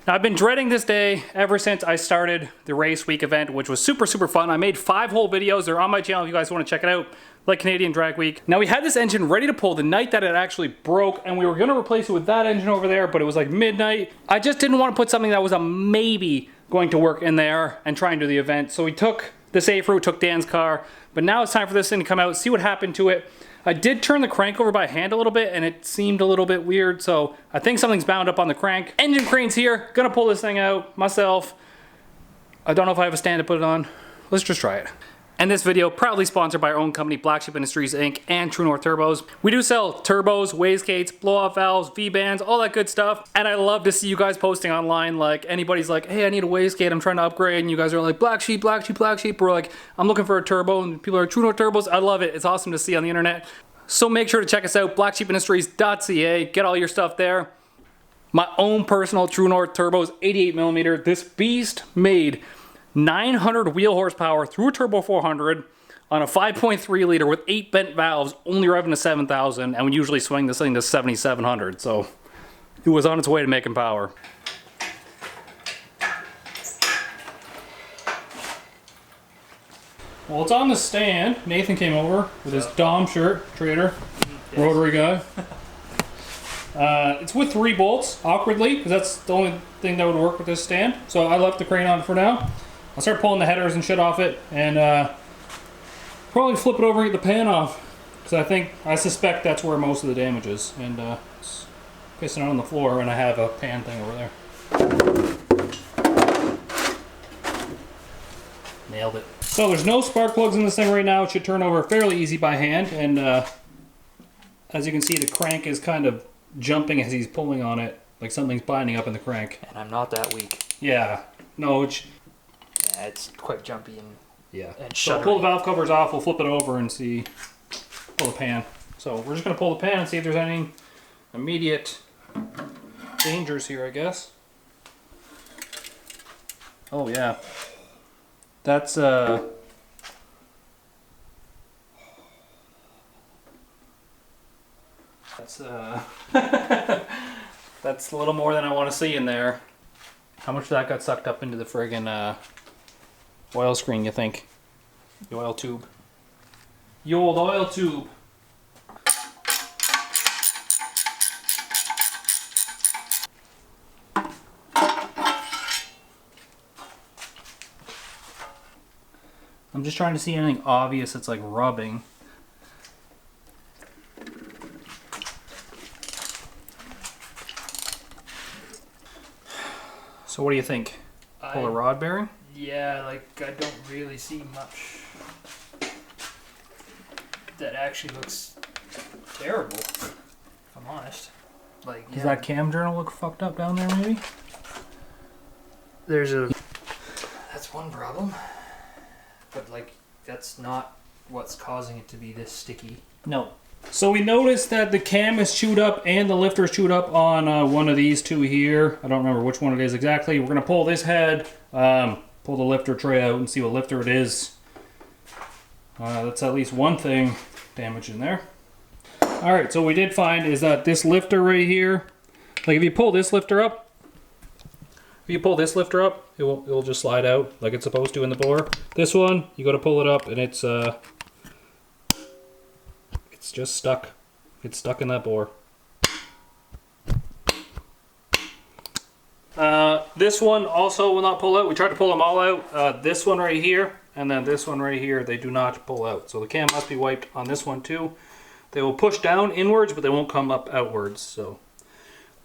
Now, I've been dreading this day ever since I started the race week event, which was super, super fun. I made 5 whole videos. They're on my channel if you guys want to check it out, like Canadian Drag Week. Now, we had this engine ready to pull the night that it actually broke, and we were going to replace it with that engine over there, but it was like midnight. I just didn't want to put something that was a maybe going to work in there and try and do the event. So we took the safe route, took Dan's car, but now it's time for this thing to come out, see what happened to it. I did turn the crank over by hand a little bit and it seemed a little bit weird, so I think something's bound up on the crank. Engine crane's here, gonna pull this thing out myself. I don't know if I have a stand to put it on. Let's just try it. And this video proudly sponsored by our own company, Black Sheep Industries Inc. and True North Turbos. We do sell turbos, wastegates, blow-off valves, V-bands, all that good stuff. And I love to see you guys posting online, like anybody's like, hey, I need a wastegate, I'm trying to upgrade. And you guys are like, Black Sheep, Black Sheep, Black Sheep. We're like, I'm looking for a turbo. And people are like, True North Turbos. I love it. It's awesome to see on the internet. So make sure to check us out, blacksheepindustries.ca. Get all your stuff there. My own personal True North Turbos, 88mm. This beast made 900 wheel horsepower through a turbo 400 on a 5.3 liter with 8 bent valves, only revving to 7,000, and we usually swing this thing to 7,700. So it was on its way to making power. Well, it's on the stand. Nathan came over with his Dom shirt, trader, rotary guy. It's with 3 bolts, awkwardly, because that's the only thing that would work with this stand. So I left the crane on for now. I'll start pulling the headers and shit off it, and probably flip it over and get the pan off, because I suspect that's where most of the damage is. And it's pissing out on the floor, and I have a pan thing over there. Nailed it. So there's no spark plugs in this thing right now. It should turn over fairly easy by hand, and as you can see, the crank is kind of jumping as he's pulling on it, like something's binding up in the crank. And I'm not that weak. Yeah. No, It's quite jumpy and so shuddery. pull the valve covers off, we'll flip it over and see, pull the pan. So we're just going to pull the pan and see if there's any immediate dangers here, I guess. Oh yeah. That's that's that's a little more than I want to see in there. How much of that got sucked up into the friggin' oil screen, you think? The oil tube. The old oil tube. I'm just trying to see anything obvious that's like rubbing. So what do you think? Pull a rod bearing? Yeah, like I don't really see much that actually looks terrible, if I'm honest. Like, Does that cam journal look fucked up down there maybe? That's one problem. But like, that's not what's causing it to be this sticky. No. So we noticed that the cam is chewed up and the lifter is chewed up on one of these two here. I don't remember which one it is exactly. We're going to pull this head, pull the lifter tray out and see what lifter it is. That's at least one thing damaged in there. Alright, so what we did find is that this lifter right here, like if you pull this lifter up, it will just slide out like it's supposed to in the bore. This one, you got to pull it up and it's just stuck. It's stuck in that bore. This one also will not pull out. We tried to pull them all out. This one right here and then this one right here, they do not pull out. So the cam must be wiped on this one too. They will push down inwards, but they won't come up outwards. So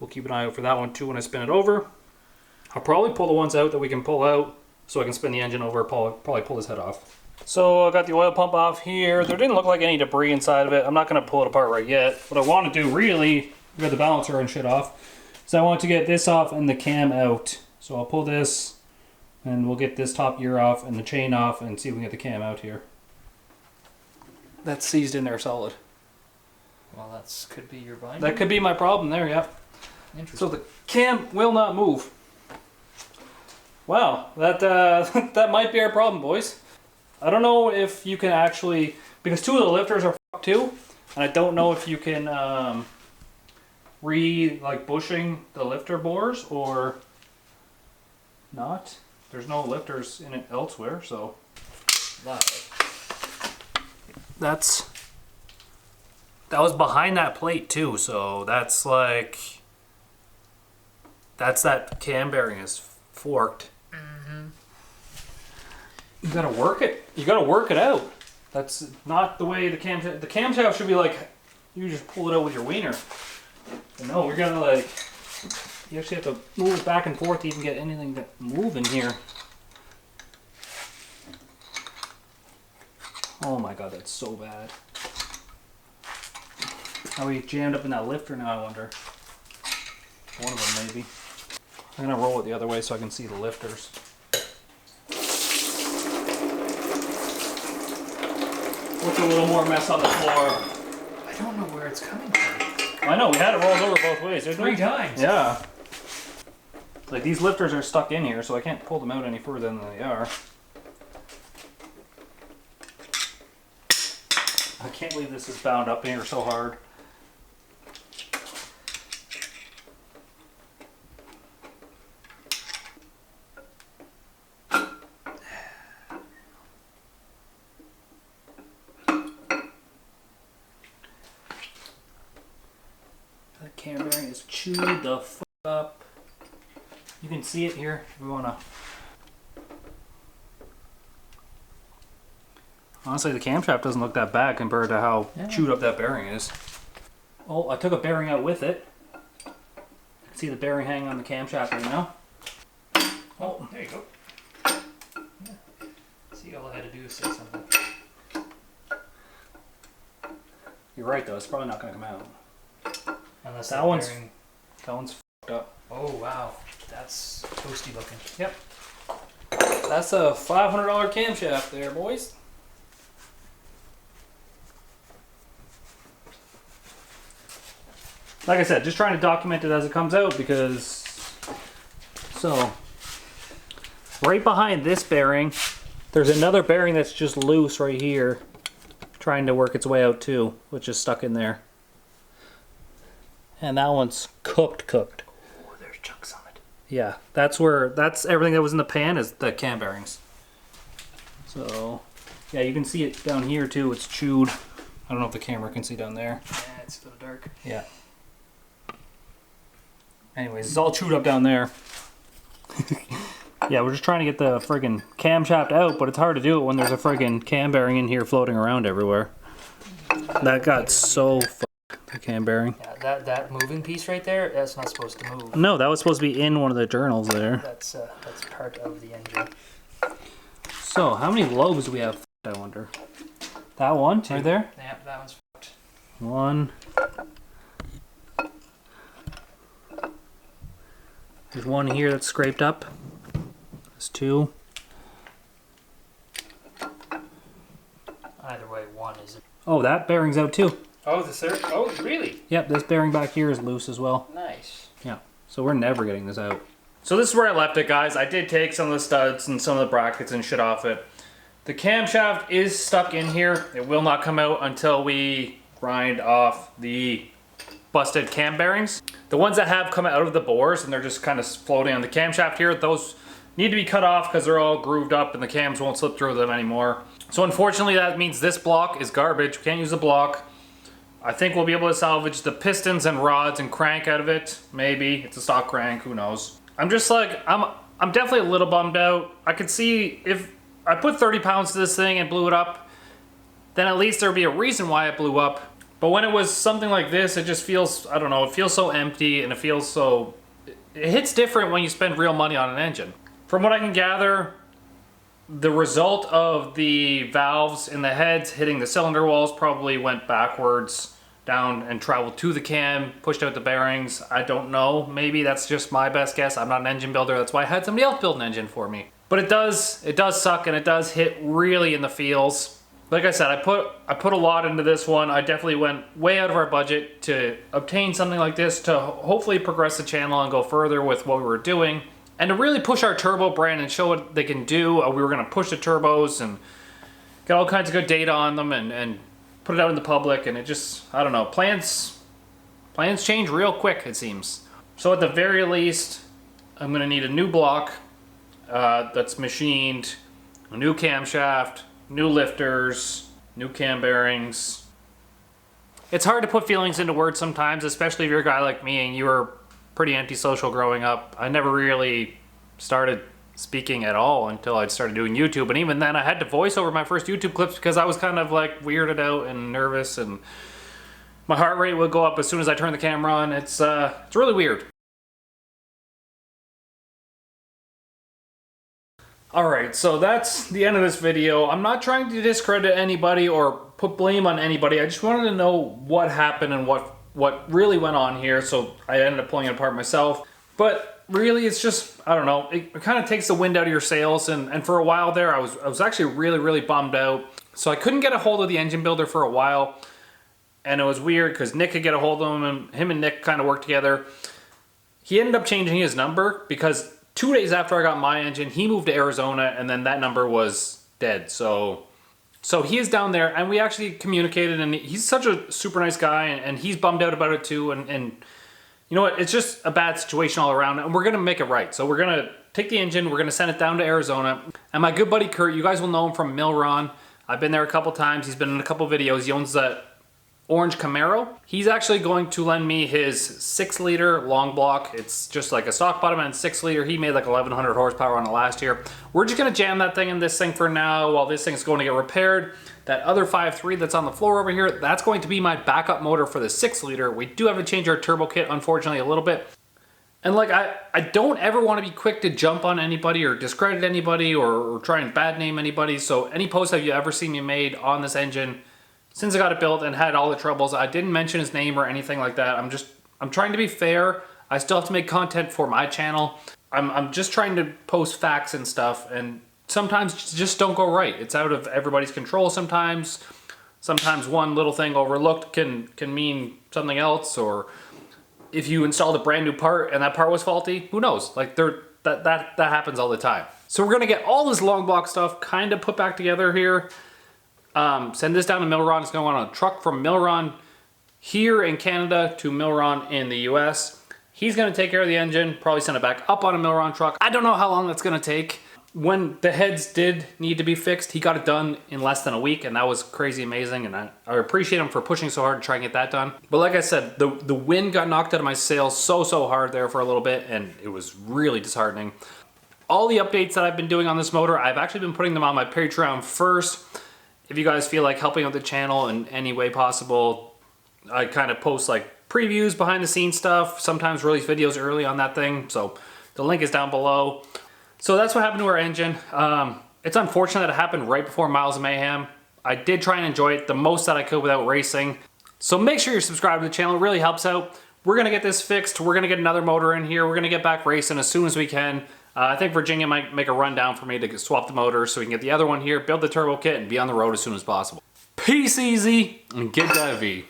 we'll keep an eye out for that one too when I spin it over. I'll probably pull the ones out that we can pull out so I can spin the engine over, probably pull this head off. So I got the oil pump off here. There didn't look like any debris inside of it. I'm not going to pull it apart right yet. What I want to do really, we got the balancer and shit off, so I want to get this off and the cam out. So I'll pull this and we'll get this top gear off and the chain off and see if we can get the cam out here. That's seized in there solid. Well, that could be your binder. That could be my problem there, yeah. Interesting. So the cam will not move. Wow, that that might be our problem, boys. I don't know if you can actually, because two of the lifters are fucked too, and I don't know if you can like bushing the lifter bores or not. There's no lifters in it elsewhere, so that was behind that plate too, so that's like that cam bearing is forked. You gotta work it. You gotta work it out. That's not the way the camshaft should be like. You just pull it out with your wiener. But no, we're gonna like. You actually have to move it back and forth to even get anything to move in here. Oh my god, that's so bad. Are we jammed up in that lifter now, I wonder? One of them maybe. I'm gonna roll it the other way so I can see the lifters. What's a little more mess on the floor? I don't know where it's coming from. I know, we had it rolled over both ways, didn't we? 3 times. Yeah. Like these lifters are stuck in here, so I can't pull them out any further than they are. I can't believe this is bound up in here so hard. That cam bearing is chewed the f up. You can see it here if we want to. Honestly, the camshaft doesn't look that bad compared to how chewed up that bearing is. Oh, I took a bearing out with it. You can see the bearing hanging on the camshaft right now. Oh, there you go. Yeah. See, all I had to do is say something. You're right though, it's probably not going to come out. Unless that one's f***ed up. Oh wow, that's toasty looking. Yep. That's a $500 camshaft there, boys. Like I said, just trying to document it as it comes out because... So, right behind this bearing, there's another bearing that's just loose right here, trying to work its way out too, which is stuck in there. And that one's cooked. Oh, there's chunks on it. Yeah, that's everything that was in the pan is the cam bearings. So, yeah, you can see it down here too, it's chewed. I don't know if the camera can see down there. Yeah, it's a little dark. Yeah. Anyways, it's all chewed up down there. Yeah, we're just trying to get the friggin' camshaft out, but it's hard to do it when there's a friggin' cam bearing in here floating around everywhere. That got so f***ed, the cam bearing. Yeah, that moving piece right there, that's not supposed to move. No, that was supposed to be in one of the journals there. That's part of the engine. So, how many lobes do we have, I wonder? That one, right there? Yeah, that one's fucked. One. There's one here that's scraped up. There's 2. Either way, one is it. Oh, that bearing's out too. Oh, the third. Oh, really? Yep, this bearing back here is loose as well. Nice. Yeah, so we're never getting this out. So this is where I left it, guys. I did take some of the studs and some of the brackets and shit off it. The camshaft is stuck in here. It will not come out until we grind off the busted cam bearings. The ones that have come out of the bores and they're just kind of floating on the camshaft here, those need to be cut off because they're all grooved up and the cams won't slip through them anymore. So unfortunately that means this block is garbage. We can't use the block. I think we'll be able to salvage the pistons and rods and crank out of it. Maybe. It's a stock crank, who knows. I'm just like, I'm definitely a little bummed out. I could see if I put 30 pounds to this thing and blew it up, then at least there'd be a reason why it blew up. But when it was something like this, it just feels, I don't know, it feels so empty and it feels so... It hits different when you spend real money on an engine. From what I can gather, the result of the valves in the heads hitting the cylinder walls probably went backwards down and traveled to the cam, pushed out the bearings. I don't know. Maybe that's just my best guess. I'm not an engine builder. That's why I had somebody else build an engine for me. But it does suck and it does hit really in the feels. Like I said, I put a lot into this one. I definitely went way out of our budget to obtain something like this to hopefully progress the channel and go further with what we were doing. And to really push our turbo brand and show what they can do. We were going to push the turbos and get all kinds of good data on them and put it out in the public. And it just, I don't know, plans change real quick, it seems. So at the very least, I'm going to need a new block that's machined, a new camshaft, new lifters, new cam bearings. It's hard to put feelings into words sometimes, especially if you're a guy like me and you were pretty antisocial growing up. I never really started speaking at all until I started doing YouTube, and even then I had to voice over my first YouTube clips because I was kind of like weirded out and nervous, and my heart rate would go up as soon as I turned the camera on. It's really weird. Alright, so that's the end of this video. I'm not trying to discredit anybody or put blame on anybody. I just wanted to know what happened and what really went on here, so I ended up pulling it apart myself. But really, it's just, I don't know, it kind of takes the wind out of your sails, and for a while there, I was actually really bummed out. So I couldn't get a hold of the engine builder for a while, and it was weird because Nick could get a hold of him, and him and Nick kind of worked together. He ended up changing his number because 2 days after I got my engine, he moved to Arizona, and then that number was dead. So he is down there, and we actually communicated, and he's such a super nice guy, and he's bummed out about it too, and you know what, it's just a bad situation all around, and we're gonna make it right. So we're gonna take the engine, we're gonna send it down to Arizona, and my good buddy Kurt, you guys will know him from Milron. I've been there a couple times, he's been in a couple videos, he owns that orange Camaro. He's actually going to lend me his 6-liter long block. It's just like a stock bottom and 6-liter. He made like 1,100 horsepower on it last year. We're just gonna jam that thing in this thing for now while this thing's going to get repaired. That other 5.3 that's on the floor over here, that's going to be my backup motor for the 6-liter. We do have to change our turbo kit, unfortunately, a little bit. And like, I don't ever want to be quick to jump on anybody or discredit anybody or try and bad name anybody. So any post that you ever see me made on this engine, since I got it built and had all the troubles, I didn't mention his name or anything like that. I'm trying to be fair. I still have to make content for my channel. I'm just trying to post facts and stuff, and sometimes just don't go right. It's out of everybody's control sometimes. Sometimes one little thing overlooked can mean something else, or if you installed a brand new part and that part was faulty, who knows? Like that happens all the time. So we're gonna get all this long block stuff kind of put back together here. Send this down to Milron. It's going on a truck from Milron here in Canada to Milron in the US. He's going to take care of the engine, probably send it back up on a Milron truck. I don't know how long that's going to take. When the heads did need to be fixed, he got it done in less than a week, and that was crazy amazing, and I appreciate him for pushing so hard to try and get that done. But like I said, the wind got knocked out of my sails so hard there for a little bit, and it was really disheartening. All the updates that I've been doing on this motor, I've actually been putting them on my Patreon first. If you guys feel like helping out the channel in any way possible, I kind of post like previews, behind the scenes stuff, sometimes release videos early on that thing, so the link is down below. So that's what happened to our engine. It's unfortunate that it happened right before Miles of Mayhem. I did try and enjoy it the most that I could without racing. So make sure you're subscribed to the channel, it really helps out. We're gonna get this fixed, we're gonna get another motor in here, we're gonna get back racing as soon as we can. I think Virginia might make a rundown for me to swap the motor so we can get the other one here, build the turbo kit, and be on the road as soon as possible. Peace easy, and get that V.